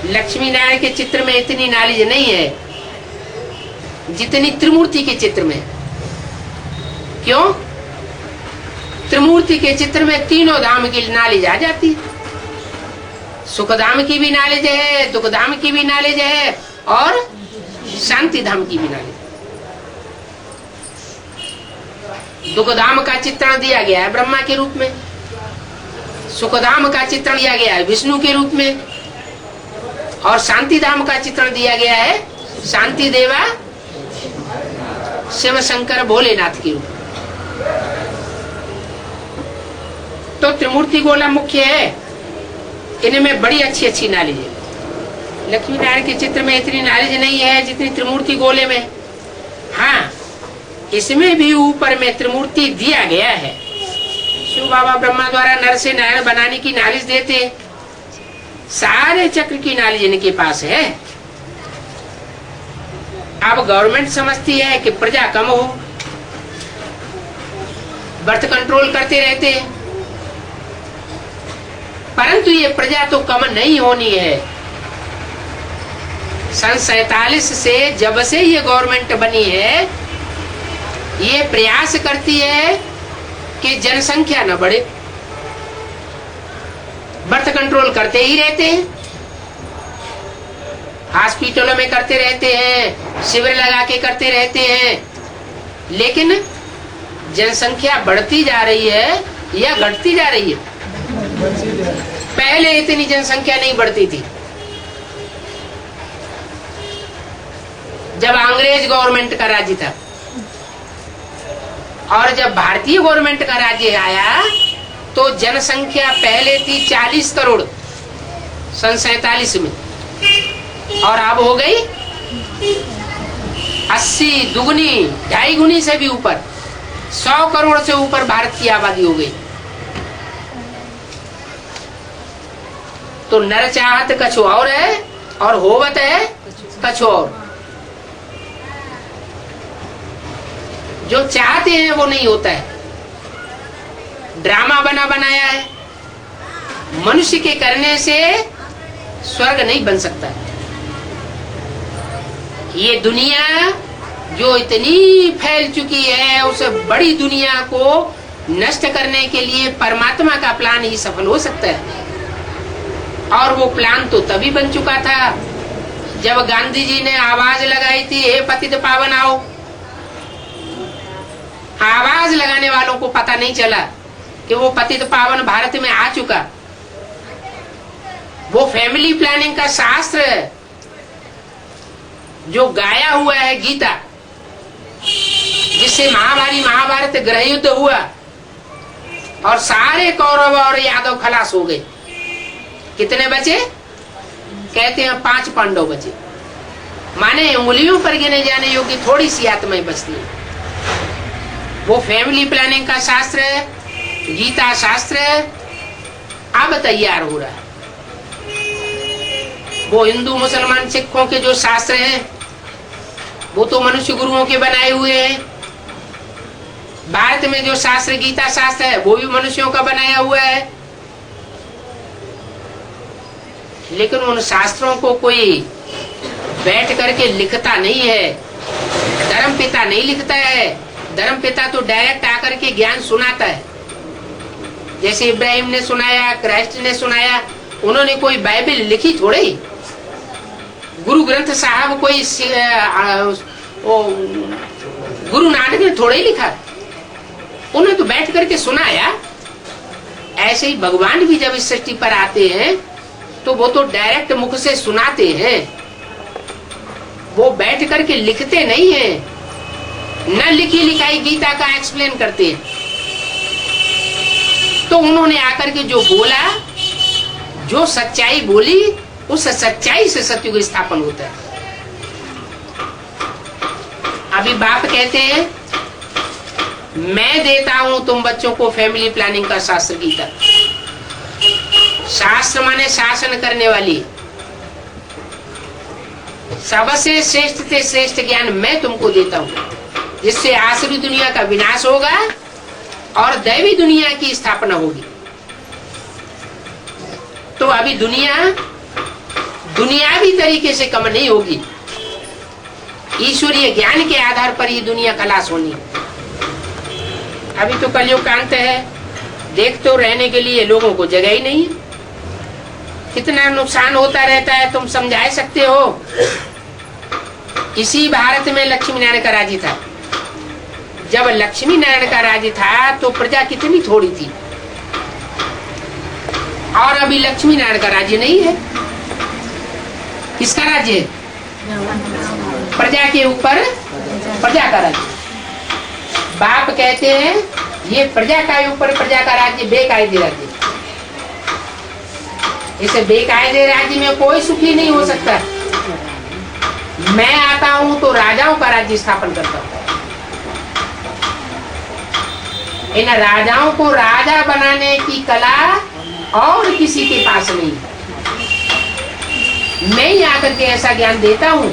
लक्ष्मी नारायण के चित्र में इतनी नॉलेज नहीं है जितनी त्रिमूर्ति के चित्र में। क्यों? त्रिमूर्ति के चित्र में तीनों धाम की नॉलेज आ जाती है। सुख धाम की भी नॉलेज है, दुख धाम की भी नॉलेज है और शांति धाम की भी नॉलेज। दुख धाम का चित्रण दिया गया है ब्रह्मा के रूप में, सुख धाम का चित्रण दिया गया है विष्णु के रूप में, और शांति धाम का चित्रण दिया गया है शांति देवा शिव शंकर भोलेनाथ के रूप में। तो त्रिमूर्ति गोला मुख्य है, इनमें बड़ी अच्छी अच्छी नॉलेज है। लक्ष्मी नारायण के चित्र में इतनी नॉलेज नहीं है जितनी त्रिमूर्ति गोले में। हाँ, इसमें भी ऊपर में त्रिमूर्ति दिया गया है। शिव बाबा ब्रह्मा द्वारा नर से नारायण बनाने की नॉलेज देते, सारे चक्र की नॉलेज इनके पास है। अब गवर्नमेंट समझती है कि प्रजा कम हो, बर्थ कंट्रोल करते रहते हैं, परंतु ये प्रजा तो कम नहीं होनी है। सन 47 से जब से ये गवर्नमेंट बनी है, ये प्रयास करती है कि जनसंख्या न बढ़े। बर्थ कंट्रोल करते ही रहते हैं, हॉस्पिटलों में करते रहते हैं, शिविर लगा के करते रहते हैं, लेकिन जनसंख्या बढ़ती जा रही है या घटती जा रही है? पहले इतनी जनसंख्या नहीं बढ़ती थी। जब अंग्रेज गवर्नमेंट का राज्य था और जब भारतीय गवर्नमेंट का राज्य आया तो जनसंख्या पहले थी 40 करोड़ सन 47 में, और अब हो गई 80, दुगनी, 2.5 गुनी से भी ऊपर, 100 करोड़ से ऊपर भारत की आबादी हो गई। तो नर चाहत कछु और है और होवत है कछु और। जो चाहते हैं वो नहीं होता है। ड्रामा बना बनाया है, मनुष्य के करने से स्वर्ग नहीं बन सकता। ये दुनिया जो इतनी फैल चुकी है, उस बड़ी दुनिया को नष्ट करने के लिए परमात्मा का प्लान ही सफल हो सकता है। और वो प्लान तो तभी बन चुका था जब गांधी जी ने आवाज लगाई थी, हे पतित पावन आओ। आवाज लगाने वालों को पता नहीं चला कि वो पतित पावन भारत में आ चुका। वो फैमिली प्लानिंग का शास्त्र जो गाया हुआ है गीता, जिससे महाभारत गृह युद्ध हुआ और सारे कौरव और यादव खलास हो गए। कितने बचे? कहते हैं 5 पांडव बचे, माने उंगलियों पर गिने जाने योग्य थोड़ी सी आत्माएं बचती है। वो फैमिली प्लानिंग का शास्त्र, गीता शास्त्र अब तैयार हो रहा है। वो हिंदू मुसलमान सिखों के जो शास्त्र हैं वो तो मनुष्य गुरुओं के बनाए हुए हैं। भारत में जो शास्त्र गीता शास्त्र है वो भी मनुष्यों का बनाया हुआ है। लेकिन उन शास्त्रों को कोई बैठ करके लिखता नहीं है, धर्मपिता नहीं लिखता है। धर्मपिता तो डायरेक्ट आकर के ज्ञान सुनाता है, जैसे इब्राहिम ने सुनाया, क्राइस्ट ने सुनाया। उन्होंने कोई बाइबल लिखी थोड़ी, गुरु ग्रंथ साहब कोई गुरु नानक ने थोड़ा ही लिखा, उन्होंने तो बैठ करके सुनाया। ऐसे ही भगवान भी जब इस सृष्टि पर आते हैं तो वो तो डायरेक्ट मुख से सुनाते हैं, वो बैठ करके लिखते नहीं हैं, न लिखी लिखाई गीता का एक्सप्लेन करते हैं। तो उन्होंने आकर के जो बोला, जो सच्चाई बोली, उस सच्चाई से सत्युग स्थापन होता है। अभी बाप कहते हैं मैं देता हूं तुम बच्चों को फैमिली प्लानिंग का शास्त्र गीता। शास्त्र माने शासन करने वाली, सबसे श्रेष्ठ से श्रेष्ठ ज्ञान मैं तुमको देता हूं, जिससे आसुरी दुनिया का विनाश होगा और दैवी दुनिया की स्थापना होगी। तो अभी दुनिया दुनियावी तरीके से कम नहीं होगी। ईश्वरीय ज्ञान के आधार पर ये दुनिया खलास होनी है। अभी तो कलयुग का अंत है, देख तो रहने के लिए लोगों को जगह ही नहीं है। कितना नुकसान होता रहता है तुम समझा सकते हो। इसी भारत में लक्ष्मी नारायण का राज्य था। जब लक्ष्मी नारायण का राज्य था तो प्रजा कितनी थोड़ी थी, और अभी लक्ष्मी नारायण का राज्य नहीं है। किसका राज्य है? प्रजा के ऊपर प्रजा का राज्य। बाप कहते हैं ये प्रजा का ऊपर प्रजा का राज्य बेकायदे राज्य। इसे बेकायदे राज्य में कोई सुखी नहीं हो सकता। मैं आता हूं तो राजाओं का राज्य स्थापन करता हूं। इन राजाओं को राजा बनाने की कला और किसी के पास नहीं। मैं ही आकर के ऐसा ज्ञान देता हूं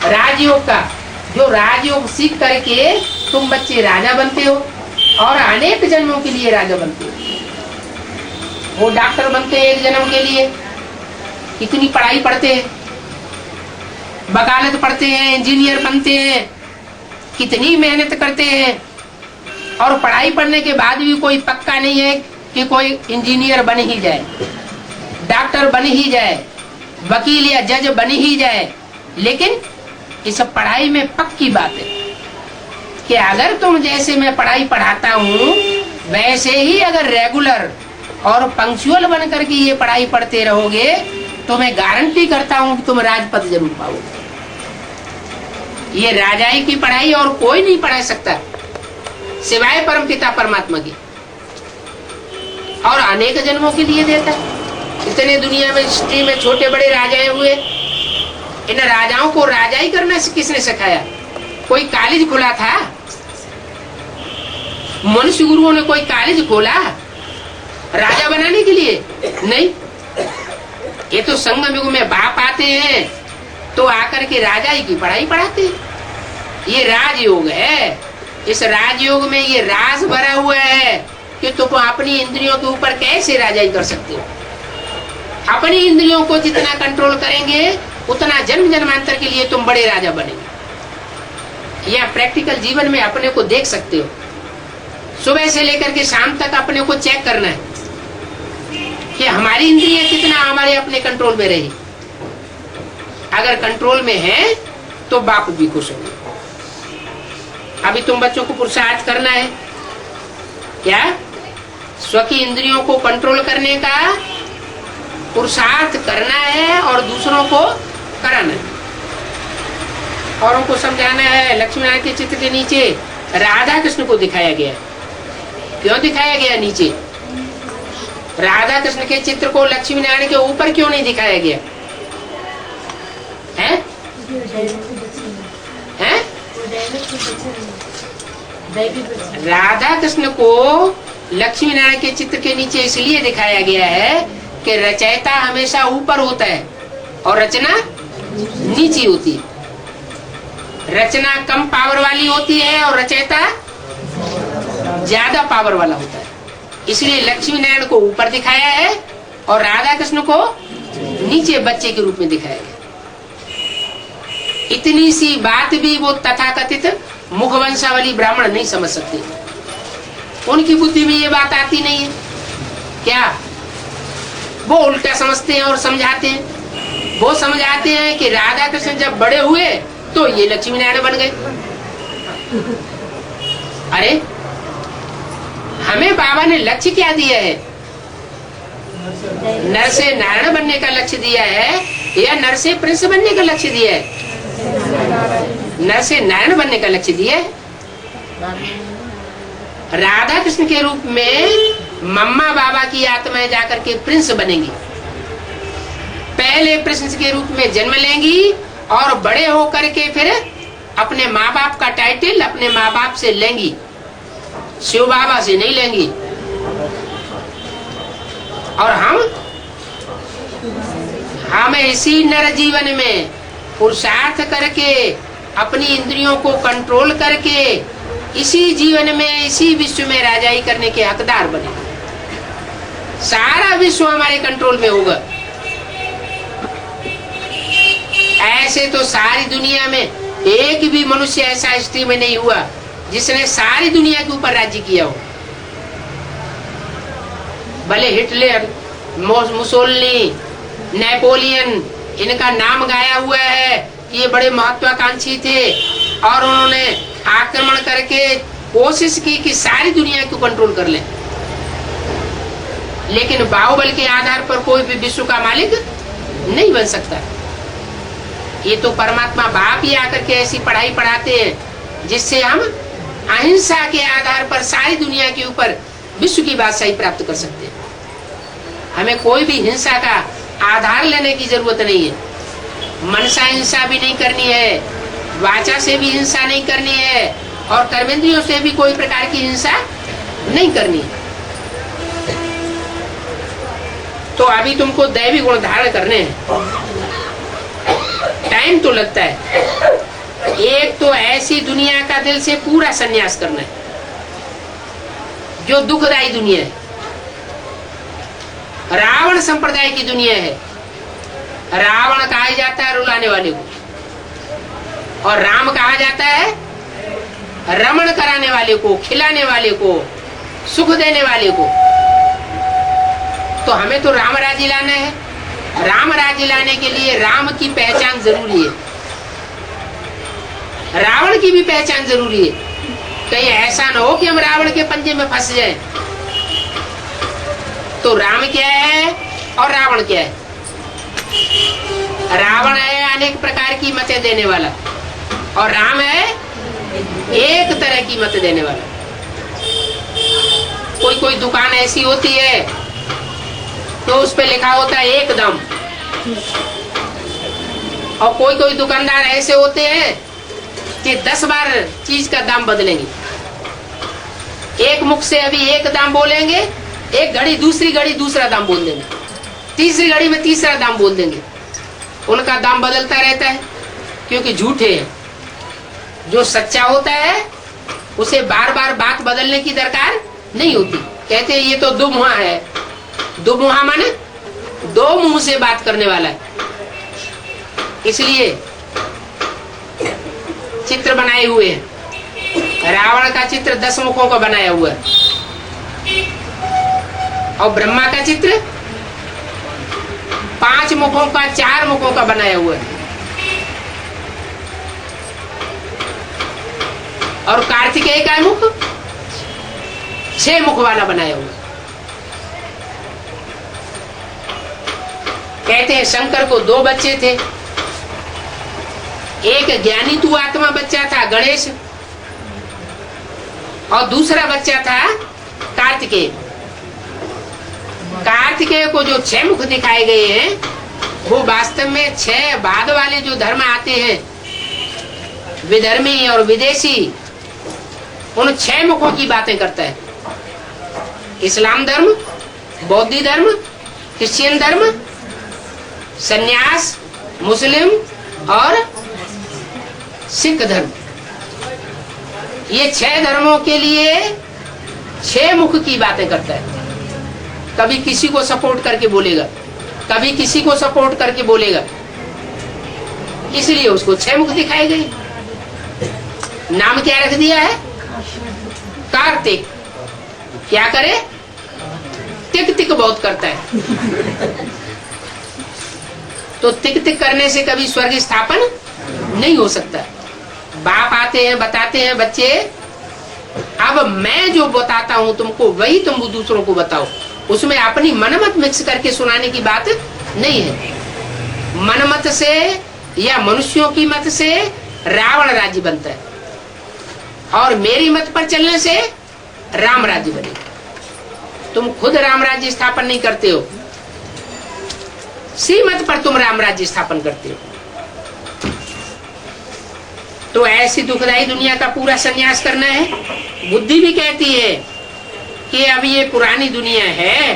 राजयोग का, जो राजयोग सीख करके तुम बच्चे राजा बनते हो और अनेक जन्मों के लिए राजा बनते हो। वो डॉक्टर बनते हैं एक जन्म के लिए, कितनी पढ़ाई पढ़ते हैं, वकालत पढ़ते हैं, इंजीनियर बनते हैं, कितनी मेहनत करते हैं, और पढ़ाई पढ़ने के बाद भी कोई पक्का नहीं है कि कोई इंजीनियर बन ही जाए, डॉक्टर बन ही जाए, वकील या जज बन ही जाए। लेकिन इस पढ़ाई में पक्की बात है कि अगर तुम जैसे मैं पढ़ाई पढ़ाता हूँ वैसे ही अगर रेगुलर और पंक्चुअल बन करके ये पढ़ाई पढ़ते रहोगे तो मैं गारंटी करता हूँ कि तुम राजपद जरूर पाओगे। ये राजाई की पढ़ाई और कोई नहीं पढ़ा सकता सिवाय परमपिता परमात्मा की, और अनेक जन्मों के लिए देता है। इतने दुनिया में हिस्ट्री में छोटे बड़े राजाएं हुए, इन राजाओं को राजाई करना किसने सिखाया? कोई कॉलेज खोला था? मनुष्य गुरुओं ने कोई कॉलेज खोला राजा बनाने के लिए? नहीं। ये तो संगम युग में बाप आते हैं तो आकर के राजाई की पढ़ाई पढ़ाते हैं। ये राजयोग है। इस राजयोग में ये राज भरा हुआ है कि तुम अपनी इंद्रियों के ऊपर कैसे राजाई कर सकते हो। अपनी इंद्रियों को जितना कंट्रोल करेंगे उतना जन्म जन्मांतर के लिए तुम बड़े राजा बनेंगे। यह प्रैक्टिकल जीवन में अपने को देख सकते हो। सुबह से लेकर के शाम तक अपने को चेक करना है कि हमारी इंद्रियां कितना हमारे अपने कंट्रोल में रही। अगर कंट्रोल में है तो बाप भी खुश होंगे। अभी तुम बच्चों को पुरुषार्थ करना है क्या? स्व की इंद्रियों को कंट्रोल करने का पुरुषार्थ करना है और दूसरों को कराना है और उनको समझाना है। लक्ष्मी नारायण के चित्र के नीचे राधा कृष्ण को दिखाया गया। क्यों दिखाया गया नीचे? राधा कृष्ण के चित्र को लक्ष्मी नारायण के ऊपर क्यों नहीं दिखाया गया है? हैं? राधा कृष्ण को लक्ष्मी नारायण के चित्र के नीचे इसलिए दिखाया गया है कि रचयिता हमेशा ऊपर होता है और रचना नीचे होती है। रचना कम पावर वाली होती है और रचयिता ज्यादा पावर वाला होता है। इसलिए लक्ष्मी नारायण को ऊपर दिखाया है और राधा कृष्ण को नीचे बच्चे के रूप में दिखाया गया। इतनी सी बात भी वो तथाकथित मुखवंशावली ब्राह्मण नहीं समझ सकते। उनकी बुद्धि में ये बात आती नहीं है क्या? वो उल्टा समझते हैं और समझाते हैं। वो समझाते हैं कि राधा कृष्ण जब बड़े हुए तो ये लक्ष्मी नारायण बन गए। अरे हमें बाबा ने लक्ष्य क्या दिया है? नर से नारायण बनने का लक्ष्य दिया है या नर से प्रिंस बनने का लक्ष्य दिया है? नर से नारायण बनने का लक्ष्य दिया है। राधा कृष्ण के रूप में मम्मा बाबा की आत्माएं जाकर के प्रिंस बनेंगी। पहले प्रिंस के रूप में जन्म लेंगी और बड़े होकर के फिर अपने माँ बाप का टाइटल अपने माँ बाप से लेंगी, शिव बाबा से नहीं लेंगी। और हम इसी नर जीवन में पुरुषार्थ करके अपनी इंद्रियों को कंट्रोल करके इसी जीवन में इसी विश्व में राजाई करने के हकदार बने। सारा विश्व हमारे कंट्रोल में होगा। ऐसे तो सारी दुनिया में एक भी मनुष्य ऐसा हिस्ट्री में नहीं हुआ जिसने सारी दुनिया के ऊपर राज्य किया हो। भले हिटलर, मुसोलिनी, नेपोलियन, इनका नाम गाया हुआ है कि ये बड़े महत्वाकांक्षी थे और उन्होंने आक्रमण करके कोशिश की कि सारी दुनिया को कंट्रोल कर लें, लेकिन बाहुबल के आधार पर कोई भी विश्व का मालिक नहीं बन सकता। ये तो परमात्मा बाप ही आकर के ऐसी पढ़ाई पढ़ाते हैं जिससे हम अहिंसा के आधार पर सारी दुनिया के ऊपर विश्व की बादशाही प्राप्त कर सकते हैं। हमें कोई भी हिंसा का आधार लेने की जरूरत नहीं है। मनसा हिंसा भी नहीं करनी है, वाचा से भी हिंसा नहीं करनी है और कर्मेंद्रियों से भी कोई प्रकार की हिंसा नहीं करनी है। तो अभी तुमको दैवी गुण धारण करने हैं, टाइम तो लगता है। एक तो ऐसी दुनिया का दिल से पूरा संन्यास करना है जो दुखदायी दुनिया है, रावण संप्रदाय की दुनिया है। रावण कहा जाता है रुलाने वाले को और राम कहा जाता है रमण कराने वाले को, खिलाने वाले को, सुख देने वाले को। तो हमें तो राम राज्य लाना है। राम राज्य लाने के लिए राम की पहचान जरूरी है, रावण की भी पहचान जरूरी है। कहीं ऐसा न हो कि हम रावण के पंजे में फंस जाएं। तो राम क्या है और रावण क्या है? रावण है अनेक प्रकार की मतें देने वाला और राम है एक तरह की मत देने वाला। कोई कोई दुकान ऐसी होती है तो उस पे लिखा होता है एकदम, और कोई कोई दुकानदार ऐसे होते हैं कि 10 बार चीज का दाम बदलेंगे। एक मुख से अभी एक दाम बोलेंगे, एक घड़ी दूसरी घड़ी दूसरा दाम बोल देंगे, तीसरी घड़ी में तीसरा दाम बोल देंगे। उनका दाम बदलता रहता है क्योंकि झूठे हैं। जो सच्चा होता है उसे बार बार बात बदलने की दरकार नहीं होती। कहते हैं ये तो दुमुहा है। दुमुहा माने दो मुंह से बात करने वाला है। इसलिए चित्र बनाए हुए हैं। रावण का चित्र 10 मुखों का बनाया हुआ है और ब्रह्मा का चित्र 5 मुखों का, 4 मुखों का बनाया हुआ है। और कार्तिकेय का मुख 6 मुख वाला बनाया हुआ। कहते हैं शंकर को 2 बच्चे थे। एक ज्ञानी तू आत्मा बच्चा था गणेश, और दूसरा बच्चा था कार्तिकेय। कार्तिकेय को जो 6 मुख दिखाए गए हैं वो वास्तव में 6 बाद वाले जो धर्म आते हैं, विधर्मी और विदेशी, उन 6 मुखों की बातें करता है। इस्लाम धर्म, बौद्ध धर्म, क्रिश्चियन धर्म, सन्यास, मुस्लिम और सिख धर्म। ये 6 धर्मों के लिए 6 मुख की बातें करता है। कभी किसी को सपोर्ट करके बोलेगा, कभी किसी को सपोर्ट करके बोलेगा, इसलिए उसको 6 मुख दिखाए गए। नाम क्या रख दिया है? कार्तिक। क्या करे? टिक टिक बहुत करता है। तो टिक टिक करने से कभी स्वर्ग स्थापन नहीं हो सकता। बाप आते हैं, बताते हैं बच्चे अब मैं जो बताता हूं तुमको वही तुम दूसरों को बताओ। उसमें अपनी मनमत मिक्स करके सुनाने की बात नहीं है। मनमत से या मनुष्यों की मत से रावण राज्य बनता है और मेरी मत पर चलने से राम राज्य बनेगा। तुम खुद राम राज्य स्थापन नहीं करते हो, श्रीमत पर तुम राम राज्य स्थापन करते हो। तो ऐसी दुखदायी दुनिया का पूरा संन्यास करना है। बुद्धि भी कहती है कि अब ये पुरानी दुनिया है,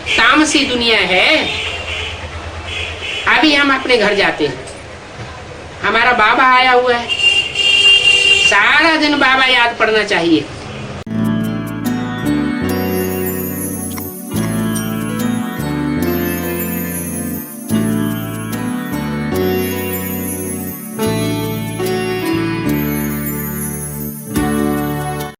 तामसी दुनिया है, अभी हम अपने घर जाते हैं। हमारा बाबा आया हुआ है, सारा दिन बाबा याद पड़ना चाहिए।